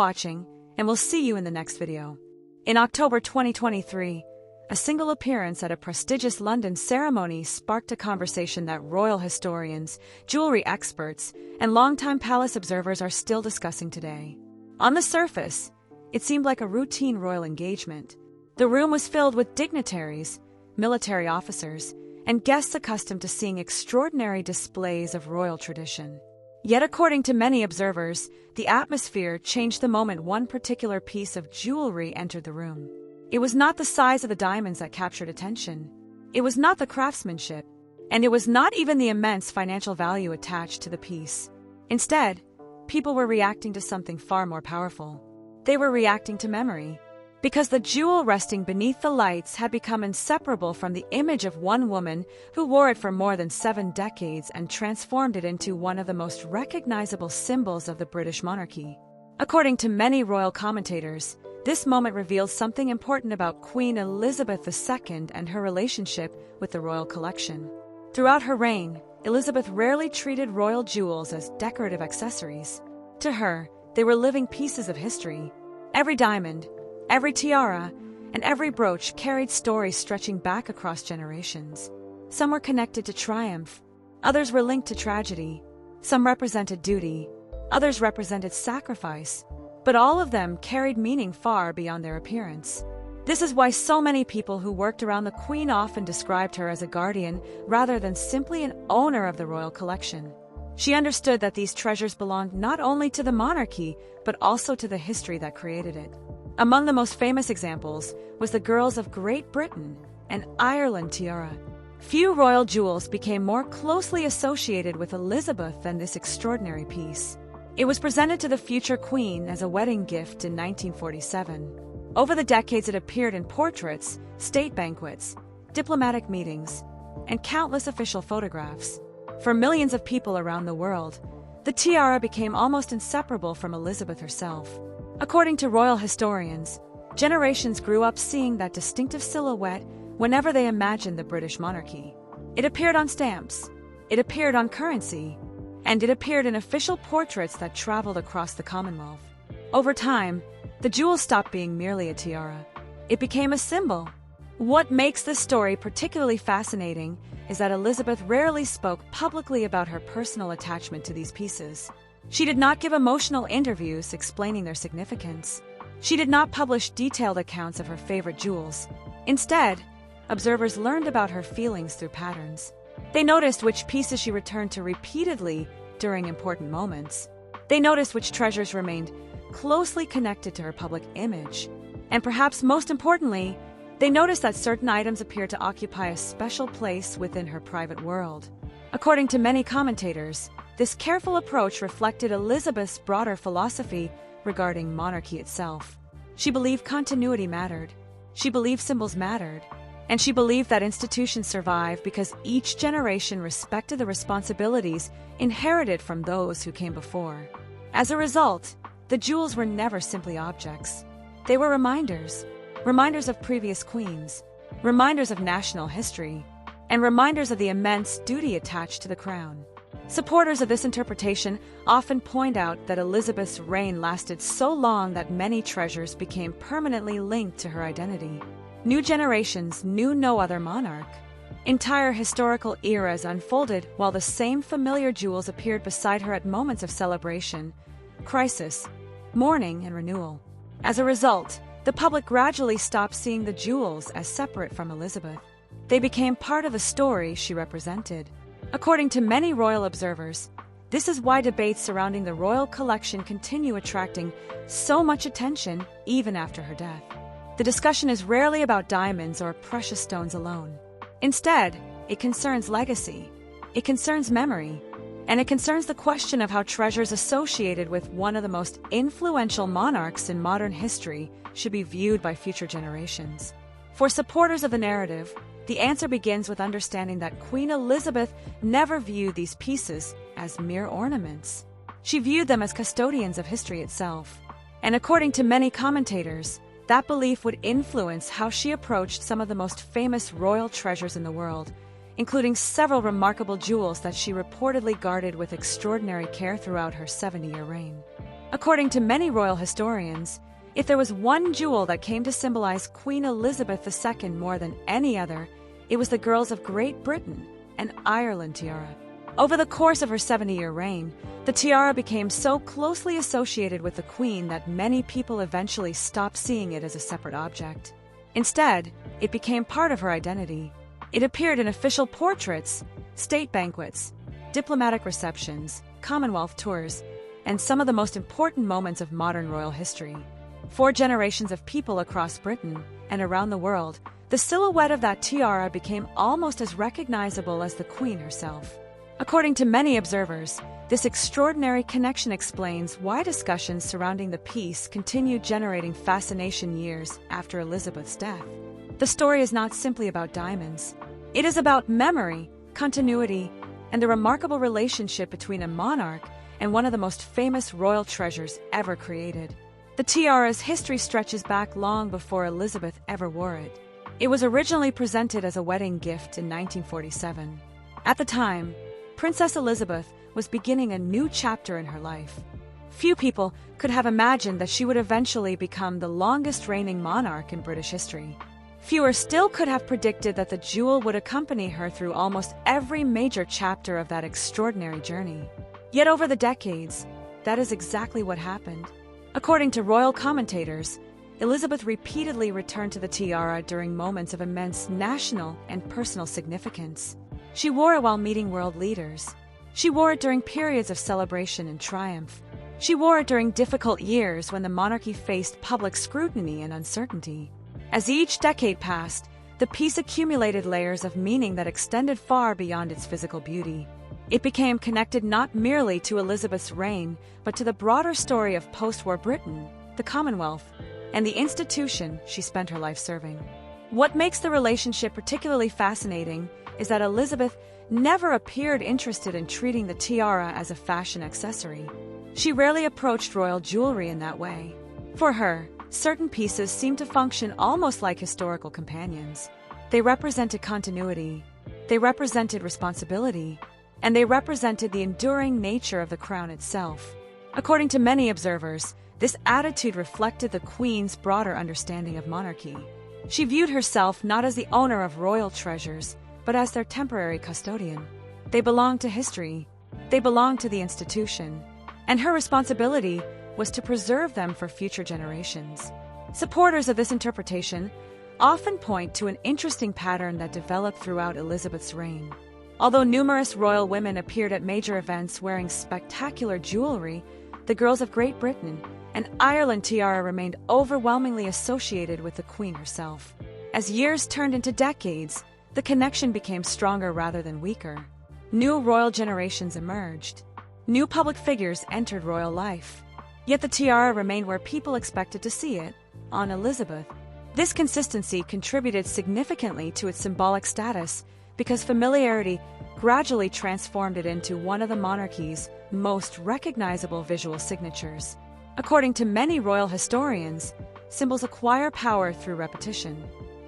Watching, and we'll see you in the next video. In October 2023, a single appearance at a prestigious London ceremony sparked a conversation that royal historians, jewelry experts, and longtime palace observers are still discussing today. On the surface, it seemed like a routine royal engagement. The room was filled with dignitaries, military officers, and guests accustomed to seeing extraordinary displays of royal tradition. Yet according to many observers, the atmosphere changed the moment one particular piece of jewelry entered the room. It was not the size of the diamonds that captured attention. It was not the craftsmanship, and it was not even the immense financial value attached to the piece. Instead, people were reacting to something far more powerful. They were reacting to memory. Because the jewel resting beneath the lights had become inseparable from the image of one woman who wore it for more than 7 decades and transformed it into one of the most recognizable symbols of the British monarchy. According to many royal commentators, this moment reveals something important about Queen Elizabeth II and her relationship with the royal collection. Throughout her reign, Elizabeth rarely treated royal jewels as decorative accessories. To her, they were living pieces of history. Every diamond, every tiara, and every brooch carried stories stretching back across generations. Some were connected to triumph, others were linked to tragedy. Some represented duty, others represented sacrifice, but all of them carried meaning far beyond their appearance. This is why so many people who worked around the Queen often described her as a guardian rather than simply an owner of the royal collection. She understood that these treasures belonged not only to the monarchy, but also to the history that created it. Among the most famous examples was the Girls of Great Britain and Ireland tiara. Few royal jewels became more closely associated with Elizabeth than this extraordinary piece. It was presented to the future queen as a wedding gift in 1947. Over the decades, it appeared in portraits, state banquets, diplomatic meetings, and countless official photographs. For millions of people around the world, the tiara became almost inseparable from Elizabeth herself. According to royal historians, generations grew up seeing that distinctive silhouette whenever they imagined the British monarchy. It appeared on stamps, it appeared on currency, and it appeared in official portraits that traveled across the Commonwealth. Over time, the jewel stopped being merely a tiara. It became a symbol. What makes this story particularly fascinating is that Elizabeth rarely spoke publicly about her personal attachment to these pieces. She did not give emotional interviews explaining their significance. She did not publish detailed accounts of her favorite jewels. Instead, observers learned about her feelings through patterns. They noticed which pieces she returned to repeatedly during important moments. They noticed which treasures remained closely connected to her public image. And perhaps most importantly, they noticed that certain items appeared to occupy a special place within her private world. According to many commentators, this careful approach reflected Elizabeth's broader philosophy regarding monarchy itself. She believed continuity mattered, she believed symbols mattered, and she believed that institutions survive because each generation respected the responsibilities inherited from those who came before. As a result, the jewels were never simply objects. They were reminders of previous queens, reminders of national history, and reminders of the immense duty attached to the crown. Supporters of this interpretation often point out that Elizabeth's reign lasted so long that many treasures became permanently linked to her identity. New generations knew no other monarch. Entire historical eras unfolded while the same familiar jewels appeared beside her at moments of celebration, crisis, mourning, and renewal. As a result, the public gradually stopped seeing the jewels as separate from Elizabeth. They became part of the story she represented. According to many royal observers, this is why debates surrounding the royal collection continue attracting so much attention even after her death. The discussion is rarely about diamonds or precious stones alone. Instead, it concerns legacy, it concerns memory, and it concerns the question of how treasures associated with one of the most influential monarchs in modern history should be viewed by future generations. For supporters of the narrative, the answer begins with understanding that Queen Elizabeth never viewed these pieces as mere ornaments. She viewed them as custodians of history itself. And according to many commentators, that belief would influence how she approached some of the most famous royal treasures in the world, including several remarkable jewels that she reportedly guarded with extraordinary care throughout her 70-year reign. According to many royal historians, if there was one jewel that came to symbolize Queen Elizabeth II more than any other, it was the girls of Great Britain and Ireland tiara. Over the course of her 70-year reign, the tiara became so closely associated with the Queen that many people eventually stopped seeing it as a separate object. Instead, it became part of her identity. It appeared in official portraits, state banquets, diplomatic receptions, Commonwealth tours, and some of the most important moments of modern royal history. For generations of people across Britain and around the world, the silhouette of that tiara became almost as recognizable as the Queen herself. According to many observers, this extraordinary connection explains why discussions surrounding the piece continued generating fascination years after Elizabeth's death. The story is not simply about diamonds. It is about memory, continuity, and the remarkable relationship between a monarch and one of the most famous royal treasures ever created. The tiara's history stretches back long before Elizabeth ever wore it. It was originally presented as a wedding gift in 1947. At the time, Princess Elizabeth was beginning a new chapter in her life. Few people could have imagined that she would eventually become the longest reigning monarch in British history. Fewer still could have predicted that the jewel would accompany her through almost every major chapter of that extraordinary journey. Yet over the decades, that is exactly what happened. According to royal commentators, Elizabeth repeatedly returned to the tiara during moments of immense national and personal significance. She wore it while meeting world leaders. She wore it during periods of celebration and triumph. She wore it during difficult years when the monarchy faced public scrutiny and uncertainty. As each decade passed, the piece accumulated layers of meaning that extended far beyond its physical beauty. It became connected not merely to Elizabeth's reign, but to the broader story of post-war Britain, the Commonwealth, and the institution she spent her life serving. What makes the relationship particularly fascinating is that Elizabeth never appeared interested in treating the tiara as a fashion accessory. She rarely approached royal jewelry in that way. For her, certain pieces seemed to function almost like historical companions. They represented continuity, they represented responsibility, and they represented the enduring nature of the crown itself. According to many observers, this attitude reflected the Queen's broader understanding of monarchy. She viewed herself not as the owner of royal treasures, but as their temporary custodian. They belonged to history, they belonged to the institution, and her responsibility was to preserve them for future generations. Supporters of this interpretation often point to an interesting pattern that developed throughout Elizabeth's reign. Although numerous royal women appeared at major events wearing spectacular jewelry, the girls of Great Britain and Ireland tiara remained overwhelmingly associated with the Queen herself. As years turned into decades, the connection became stronger rather than weaker. New royal generations emerged. New public figures entered royal life. Yet the tiara remained where people expected to see it, on Elizabeth. This consistency contributed significantly to its symbolic status because familiarity gradually transformed it into one of the monarchy's most recognizable visual signatures. According to many royal historians, symbols acquire power through repetition.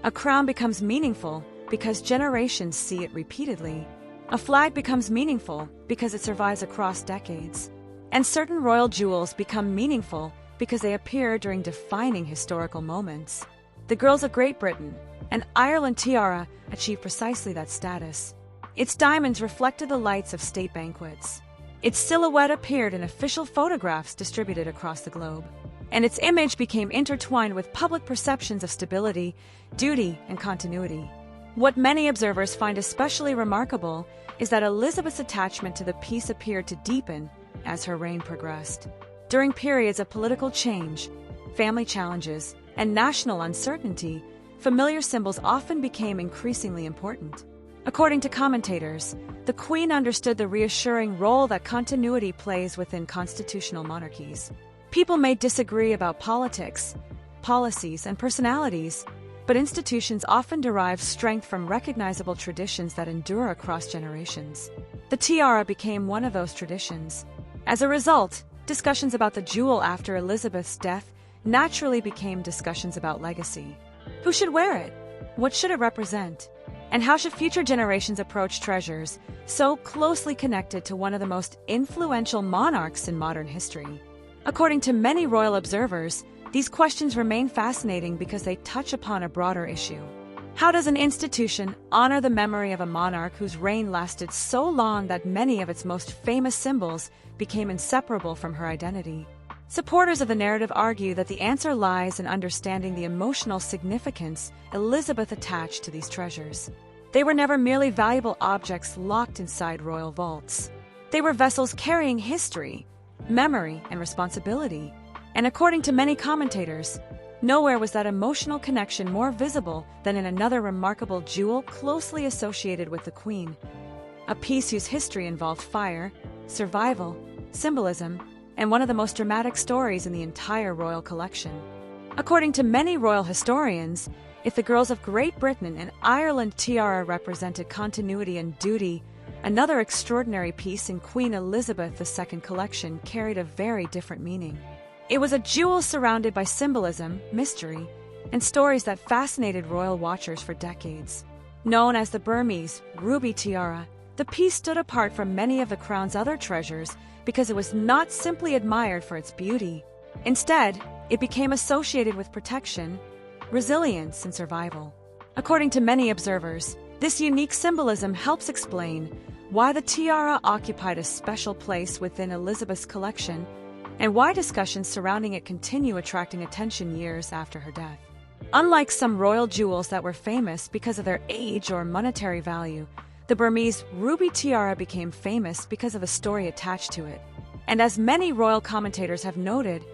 A crown becomes meaningful because generations see it repeatedly. A flag becomes meaningful because it survives across decades. And certain royal jewels become meaningful because they appear during defining historical moments. The girls of Great Britain and Ireland tiara achieved precisely that status. Its diamonds reflected the lights of state banquets. Its silhouette appeared in official photographs distributed across the globe. And its image became intertwined with public perceptions of stability, duty, and continuity. What many observers find especially remarkable is that Elizabeth's attachment to the piece appeared to deepen as her reign progressed. During periods of political change, family challenges, and national uncertainty, familiar symbols often became increasingly important. According to commentators, the Queen understood the reassuring role that continuity plays within constitutional monarchies. People may disagree about politics, policies, and personalities, but institutions often derive strength from recognizable traditions that endure across generations. The tiara became one of those traditions. As a result, discussions about the jewel after Elizabeth's death naturally became discussions about legacy. Who should wear it? What should it represent? And how should future generations approach treasures so closely connected to one of the most influential monarchs in modern history? According to many royal observers, these questions remain fascinating because they touch upon a broader issue. How does an institution honor the memory of a monarch whose reign lasted so long that many of its most famous symbols became inseparable from her identity? Supporters of the narrative argue that the answer lies in understanding the emotional significance Elizabeth attached to these treasures. They were never merely valuable objects locked inside royal vaults. They were vessels carrying history, memory, and responsibility. And according to many commentators, nowhere was that emotional connection more visible than in another remarkable jewel closely associated with the Queen, a piece whose history involved fire, survival, symbolism, and one of the most dramatic stories in the entire royal collection. According to many royal historians, if the girls of Great Britain and Ireland tiara represented continuity and duty, another extraordinary piece in Queen Elizabeth II collection carried a very different meaning. It was a jewel surrounded by symbolism, mystery, and stories that fascinated royal watchers for decades. Known as the Burmese ruby tiara, the piece stood apart from many of the crown's other treasures because it was not simply admired for its beauty. Instead, it became associated with protection, resilience, and survival. According to many observers, this unique symbolism helps explain why the tiara occupied a special place within Elizabeth's collection and why discussions surrounding it continue attracting attention years after her death. Unlike some royal jewels that were famous because of their age or monetary value, the Burmese ruby tiara became famous because of a story attached to it. And as many royal commentators have noted,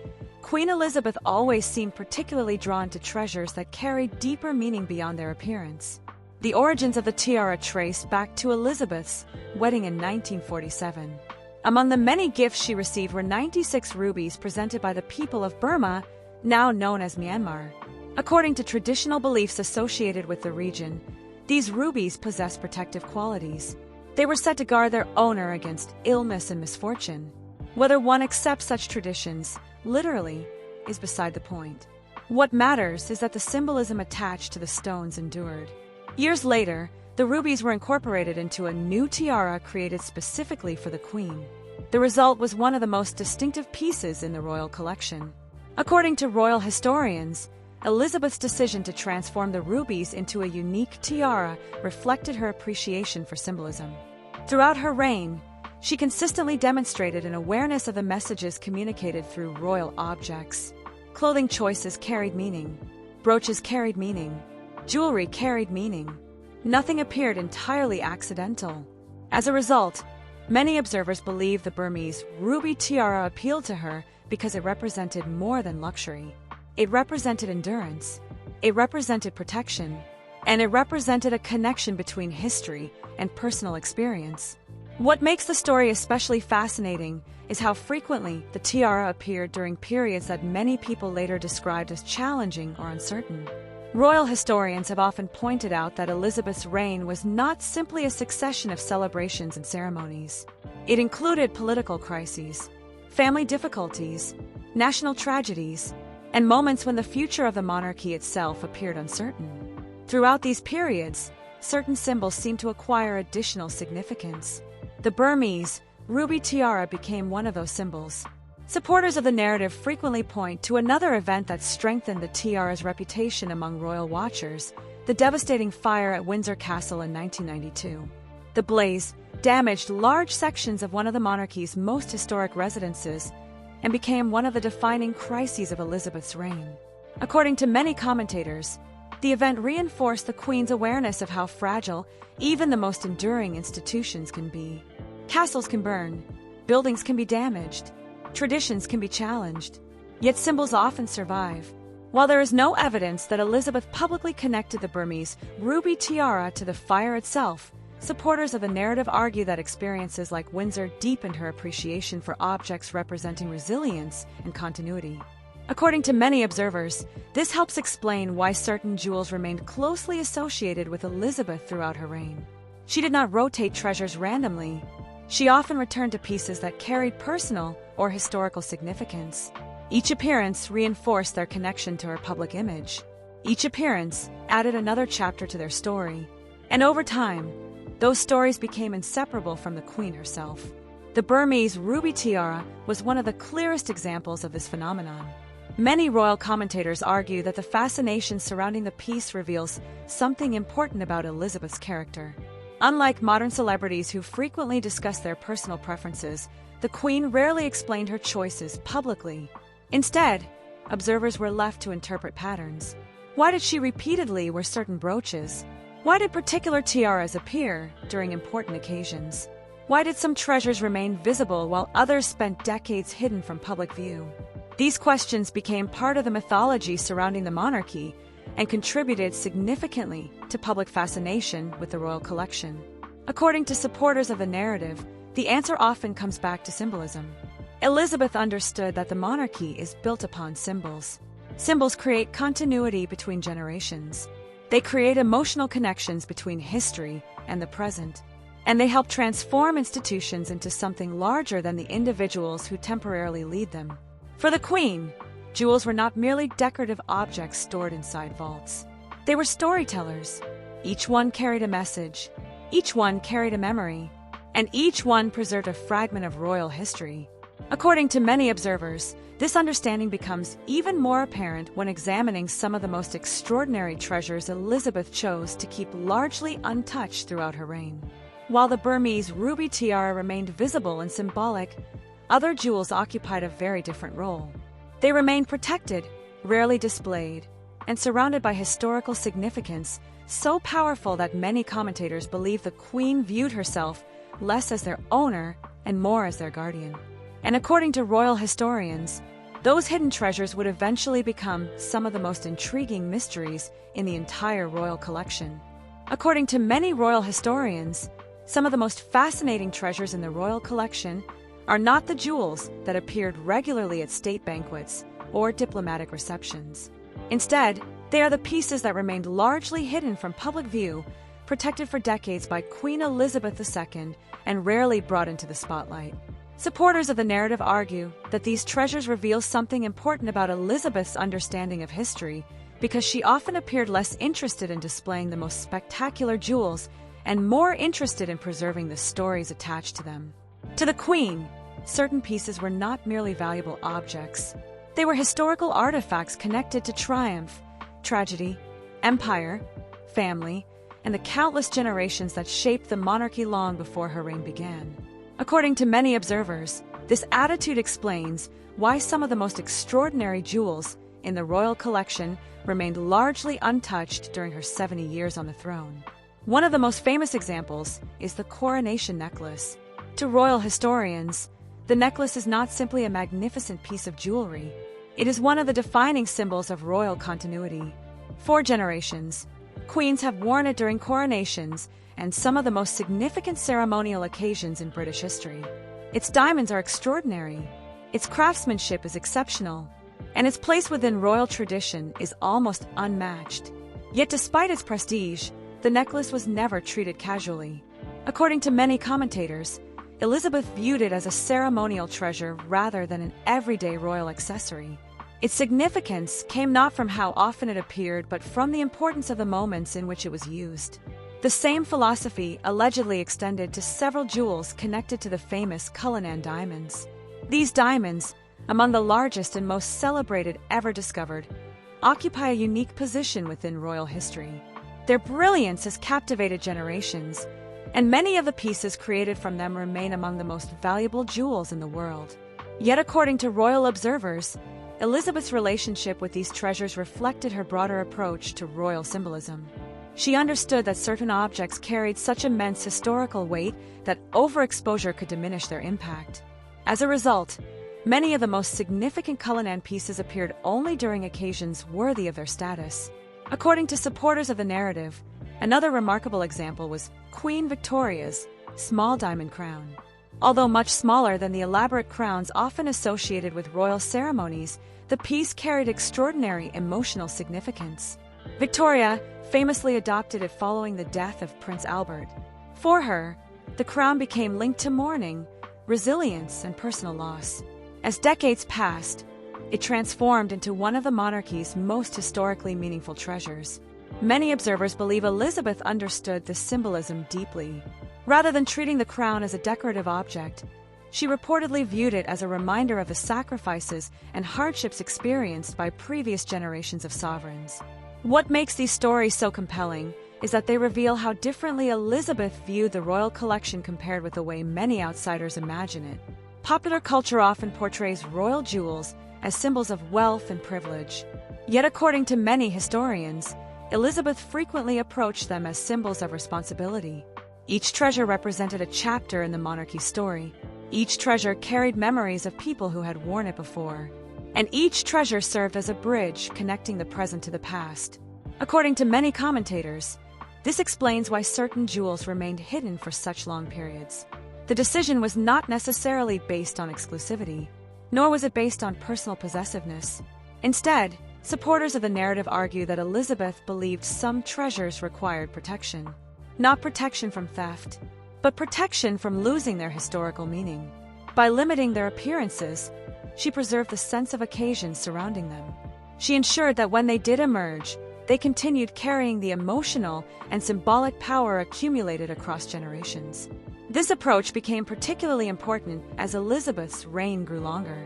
Queen Elizabeth always seemed particularly drawn to treasures that carried deeper meaning beyond their appearance. The origins of the tiara trace back to Elizabeth's wedding in 1947. Among the many gifts she received were 96 rubies presented by the people of Burma, now known as Myanmar. According to traditional beliefs associated with the region, these rubies possess protective qualities. They were said to guard their owner against illness and misfortune. Whether one accepts such traditions, literally, is beside the point. What matters is that the symbolism attached to the stones endured. Years later, the rubies were incorporated into a new tiara created specifically for the Queen. The result was one of the most distinctive pieces in the royal collection. According to royal historians, Elizabeth's decision to transform the rubies into a unique tiara reflected her appreciation for symbolism. Throughout her reign, she consistently demonstrated an awareness of the messages communicated through royal objects. Clothing choices carried meaning. Brooches carried meaning. Jewelry carried meaning. Nothing appeared entirely accidental. As a result, many observers believe the Burmese ruby tiara appealed to her because it represented more than luxury. It represented endurance, it represented protection, and it represented a connection between history and personal experience. What makes the story especially fascinating is how frequently the tiara appeared during periods that many people later described as challenging or uncertain. Royal historians have often pointed out that Elizabeth's reign was not simply a succession of celebrations and ceremonies. It included political crises, family difficulties, national tragedies, and moments when the future of the monarchy itself appeared uncertain. Throughout these periods, certain symbols seemed to acquire additional significance. The Burmese ruby tiara became one of those symbols. Supporters of the narrative frequently point to another event that strengthened the tiara's reputation among royal watchers: the devastating fire at Windsor Castle in 1992. The blaze damaged large sections of one of the monarchy's most historic residences and became one of the defining crises of Elizabeth's reign. According to many commentators, the event reinforced the Queen's awareness of how fragile even the most enduring institutions can be. Castles can burn, buildings can be damaged, traditions can be challenged, yet symbols often survive. While there is no evidence that Elizabeth publicly connected the Burmese ruby tiara to the fire itself, supporters of the narrative argue that experiences like Windsor deepened her appreciation for objects representing resilience and continuity. According to many observers, this helps explain why certain jewels remained closely associated with Elizabeth throughout her reign. She did not rotate treasures randomly. She often returned to pieces that carried personal or historical significance. Each appearance reinforced their connection to her public image. Each appearance added another chapter to their story. And over time, those stories became inseparable from the Queen herself. The Burmese ruby tiara was one of the clearest examples of this phenomenon. Many royal commentators argue that the fascination surrounding the piece reveals something important about Elizabeth's character. Unlike modern celebrities who frequently discuss their personal preferences, the Queen rarely explained her choices publicly. Instead, observers were left to interpret patterns. Why did she repeatedly wear certain brooches? Why did particular tiaras appear during important occasions? Why did some treasures remain visible while others spent decades hidden from public view? These questions became part of the mythology surrounding the monarchy and contributed significantly to public fascination with the royal collection. According to supporters of the narrative, the answer often comes back to symbolism. Elizabeth understood that the monarchy is built upon symbols. Symbols create continuity between generations. They create emotional connections between history and the present. And they help transform institutions into something larger than the individuals who temporarily lead them. For the Queen, jewels were not merely decorative objects stored inside vaults. They were storytellers. Each one carried a message, each one carried a memory, and each one preserved a fragment of royal history. According to many observers, this understanding becomes even more apparent when examining some of the most extraordinary treasures Elizabeth chose to keep largely untouched throughout her reign. While the Burmese ruby tiara remained visible and symbolic, other jewels occupied a very different role. They remained protected, rarely displayed, and surrounded by historical significance so powerful that many commentators believe the Queen viewed herself less as their owner and more as their guardian. And according to royal historians, those hidden treasures would eventually become some of the most intriguing mysteries in the entire royal collection. According to many royal historians, some of the most fascinating treasures in the royal collection are not the jewels that appeared regularly at state banquets or diplomatic receptions. Instead, they are the pieces that remained largely hidden from public view, protected for decades by Queen Elizabeth II, and rarely brought into the spotlight. Supporters of the narrative argue that these treasures reveal something important about Elizabeth's understanding of history because she often appeared less interested in displaying the most spectacular jewels and more interested in preserving the stories attached to them. To the Queen, certain pieces were not merely valuable objects. They were historical artifacts connected to triumph, tragedy, empire, family, and the countless generations that shaped the monarchy long before her reign began. According to many observers, this attitude explains why some of the most extraordinary jewels in the royal collection remained largely untouched during her 70 years on the throne. One of the most famous examples is the coronation necklace. To royal historians, the necklace is not simply a magnificent piece of jewelry. It is one of the defining symbols of royal continuity. For generations, queens have worn it during coronations and some of the most significant ceremonial occasions in British history. Its diamonds are extraordinary, its craftsmanship is exceptional, and its place within royal tradition is almost unmatched. Yet despite its prestige, the necklace was never treated casually. According to many commentators, Elizabeth viewed it as a ceremonial treasure rather than an everyday royal accessory. Its significance came not from how often it appeared, but from the importance of the moments in which it was used. The same philosophy allegedly extended to several jewels connected to the famous Cullinan diamonds. These diamonds, among the largest and most celebrated ever discovered, occupy a unique position within royal history. Their brilliance has captivated generations, and many of the pieces created from them remain among the most valuable jewels in the world. Yet according to royal observers, Elizabeth's relationship with these treasures reflected her broader approach to royal symbolism. She understood that certain objects carried such immense historical weight that overexposure could diminish their impact. As a result, many of the most significant Cullinan pieces appeared only during occasions worthy of their status. According to supporters of the narrative, another remarkable example was Queen Victoria's small diamond crown. Although much smaller than the elaborate crowns often associated with royal ceremonies, the piece carried extraordinary emotional significance. Victoria famously adopted it following the death of Prince Albert. For her, the crown became linked to mourning, resilience, and personal loss. As decades passed, it transformed into one of the monarchy's most historically meaningful treasures. Many observers believe Elizabeth understood this symbolism deeply. Rather than treating the crown as a decorative object, She reportedly viewed it as a reminder of the sacrifices and hardships experienced by previous generations of sovereigns. What makes these stories so compelling is that they reveal how differently Elizabeth viewed the royal collection compared with the way many outsiders imagine it. Popular culture often portrays royal jewels as symbols of wealth and privilege. Yet according to many historians, Elizabeth frequently approached them as symbols of responsibility. Each treasure represented a chapter in the monarchy's story. Each treasure carried memories of people who had worn it before. And each treasure served as a bridge connecting the present to the past. According to many commentators, this explains why certain jewels remained hidden for such long periods. The decision was not necessarily based on exclusivity, nor was it based on personal possessiveness. Instead, supporters of the narrative argue that Elizabeth believed some treasures required protection. Not protection from theft, but protection from losing their historical meaning. By limiting their appearances, she preserved the sense of occasion surrounding them. She ensured that when they did emerge, they continued carrying the emotional and symbolic power accumulated across generations. This approach became particularly important as Elizabeth's reign grew longer.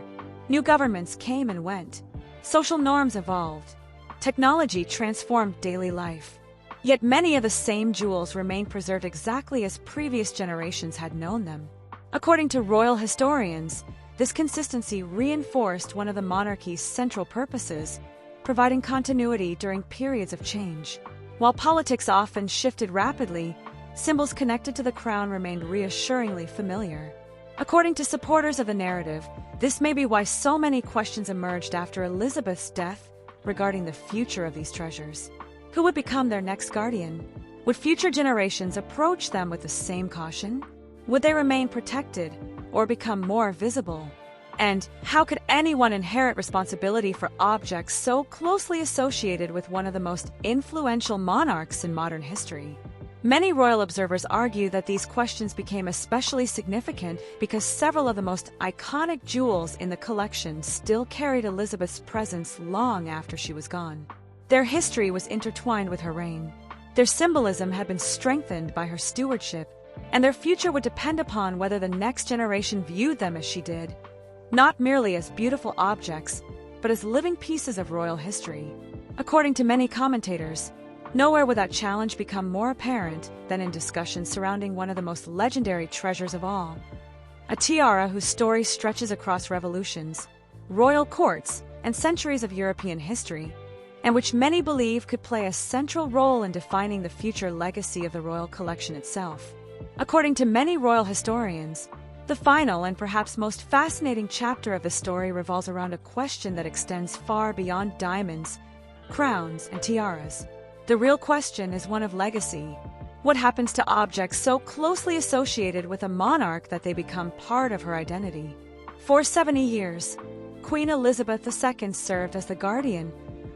New governments came and went. Social norms evolved. Technology transformed daily life. Yet many of the same jewels remained preserved exactly as previous generations had known them. According to royal historians, this consistency reinforced one of the monarchy's central purposes, providing continuity during periods of change. While politics often shifted rapidly, symbols connected to the crown remained reassuringly familiar. According to supporters of the narrative, this may be why so many questions emerged after Elizabeth's death regarding the future of these treasures. Who would become their next guardian? Would future generations approach them with the same caution? Would they remain protected or become more visible? And how could anyone inherit responsibility for objects so closely associated with one of the most influential monarchs in modern history? Many royal observers argue that these questions became especially significant because several of the most iconic jewels in the collection still carried Elizabeth's presence long after she was gone. Their history was intertwined with her reign. Their symbolism had been strengthened by her stewardship, and their future would depend upon whether the next generation viewed them as she did, not merely as beautiful objects, but as living pieces of royal history. According to many commentators, nowhere would that challenge become more apparent than in discussions surrounding one of the most legendary treasures of all, a tiara whose story stretches across revolutions, royal courts, and centuries of European history, and which many believe could play a central role in defining the future legacy of the royal collection itself. According to many royal historians, the final and perhaps most fascinating chapter of the story revolves around a question that extends far beyond diamonds, crowns, and tiaras. The real question is one of legacy. What happens to objects so closely associated with a monarch that they become part of her identity? For 70 years, Queen Elizabeth II served as the guardian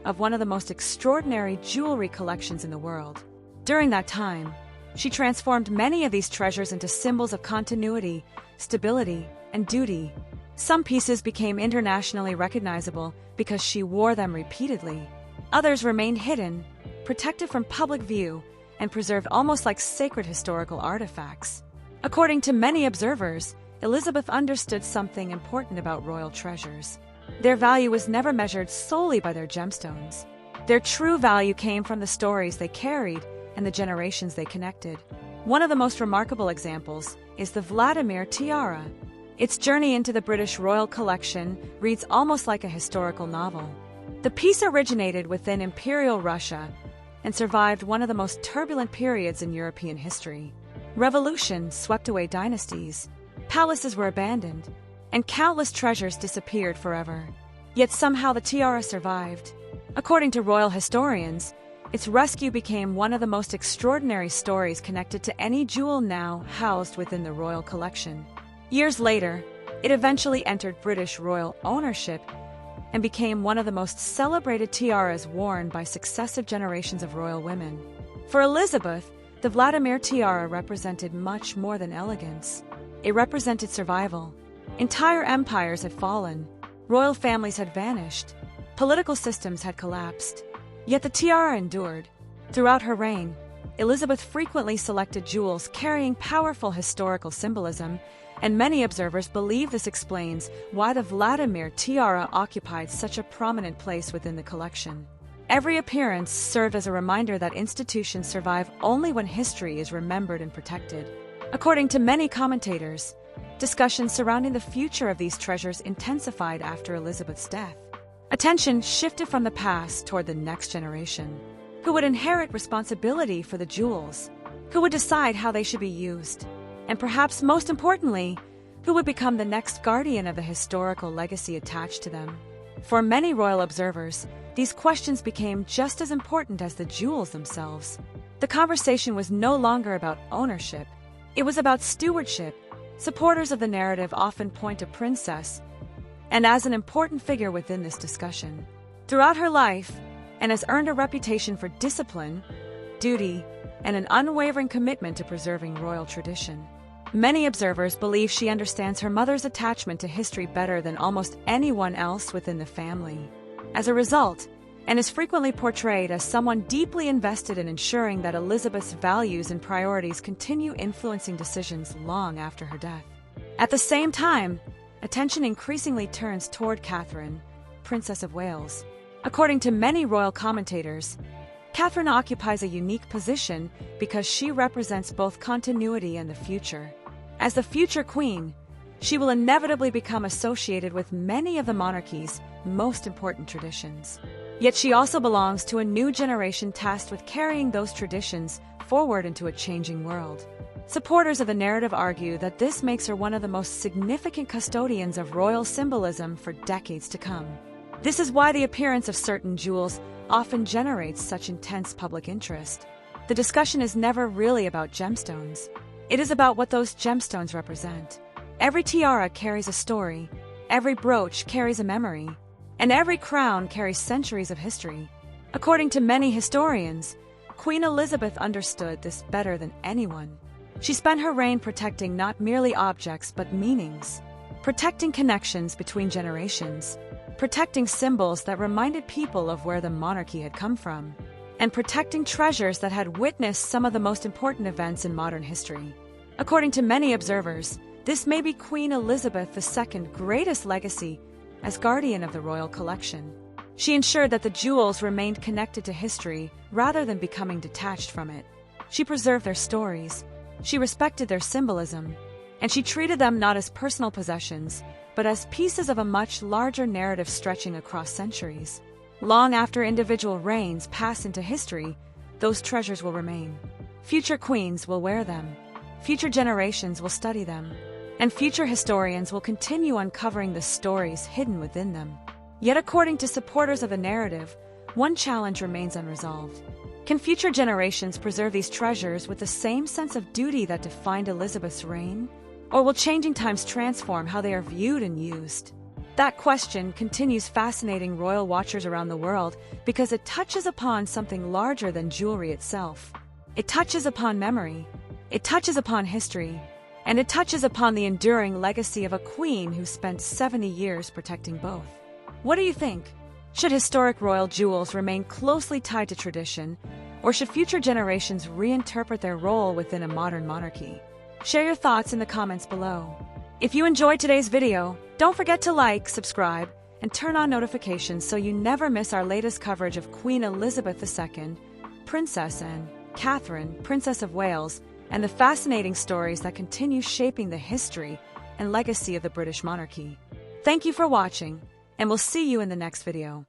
of one of the most extraordinary jewelry collections in the world. During that time, she transformed many of these treasures into symbols of continuity, stability, and duty. Some pieces became internationally recognizable because she wore them repeatedly. Others remained hidden, protected from public view, and preserved almost like sacred historical artifacts. According to many observers, Elizabeth understood something important about royal treasures. Their value was never measured solely by their gemstones. Their true value came from the stories they carried and the generations they connected. One of the most remarkable examples is the Vladimir tiara. Its journey into the British royal collection reads almost like a historical novel. The piece originated within Imperial Russia and survived one of the most turbulent periods in European history. Revolution swept away dynasties, palaces were abandoned, and countless treasures disappeared forever. Yet somehow the tiara survived. According to royal historians, its rescue became one of the most extraordinary stories connected to any jewel now housed within the royal collection. Years later, it eventually entered British royal ownership and became one of the most celebrated tiaras worn by successive generations of royal women. For Elizabeth, the Vladimir tiara represented much more than elegance. It represented survival. Entire empires had fallen, royal families had vanished, political systems had collapsed. Yet the tiara endured. Throughout her reign, Elizabeth frequently selected jewels carrying powerful historical symbolism and many observers believe this explains why the Vladimir tiara occupied such a prominent place within the collection. Every appearance served as a reminder that institutions survive only when history is remembered and protected. According to many commentators, discussions surrounding the future of these treasures intensified after Elizabeth's death. Attention shifted from the past toward the next generation, who would inherit responsibility for the jewels, who would decide how they should be used, and perhaps most importantly, who would become the next guardian of the historical legacy attached to them. For many royal observers, these questions became just as important as the jewels themselves. The conversation was no longer about ownership, it was about stewardship. Supporters of the narrative often point to Princess and as an important figure within this discussion. Throughout her life, and has earned a reputation for discipline, duty, and an unwavering commitment to preserving royal tradition. Many observers believe she understands her mother's attachment to history better than almost anyone else within the family. As a result, and is frequently portrayed as someone deeply invested in ensuring that Elizabeth's values and priorities continue influencing decisions long after her death. At the same time, attention increasingly turns toward Catherine, Princess of Wales. According to many royal commentators, Catherine occupies a unique position because she represents both continuity and the future. As the future queen, she will inevitably become associated with many of the monarchy's most important traditions. Yet she also belongs to a new generation tasked with carrying those traditions forward into a changing world. Supporters of the narrative argue that this makes her one of the most significant custodians of royal symbolism for decades to come. This is why the appearance of certain jewels often generates such intense public interest. The discussion is never really about gemstones. It is about what those gemstones represent. Every tiara carries a story, every brooch carries a memory, and every crown carries centuries of history. According to many historians, Queen Elizabeth understood this better than anyone. She spent her reign protecting not merely objects but meanings, protecting connections between generations, protecting symbols that reminded people of where the monarchy had come from, and protecting treasures that had witnessed some of the most important events in modern history. According to many observers, this may be Queen Elizabeth II's greatest legacy as guardian of the royal collection. She ensured that the jewels remained connected to history rather than becoming detached from it. She preserved their stories, she respected their symbolism, and she treated them not as personal possessions, but as pieces of a much larger narrative stretching across centuries. Long after individual reigns pass into history, those treasures will remain. Future queens will wear them, future generations will study them, and future historians will continue uncovering the stories hidden within them. Yet according to supporters of the narrative, one challenge remains unresolved. Can future generations preserve these treasures with the same sense of duty that defined Elizabeth's reign? Or will changing times transform how they are viewed and used? That question continues fascinating royal watchers around the world because it touches upon something larger than jewelry itself. It touches upon memory, it touches upon history, and it touches upon the enduring legacy of a queen who spent 70 years protecting both. What do you think? Should historic royal jewels remain closely tied to tradition, or should future generations reinterpret their role within a modern monarchy? Share your thoughts in the comments below. If you enjoyed today's video, don't forget to like, subscribe, and turn on notifications so you never miss our latest coverage of Queen Elizabeth II, Princess and Catherine, Princess of Wales, and the fascinating stories that continue shaping the history and legacy of the British monarchy. Thank you for watching, and we'll see you in the next video.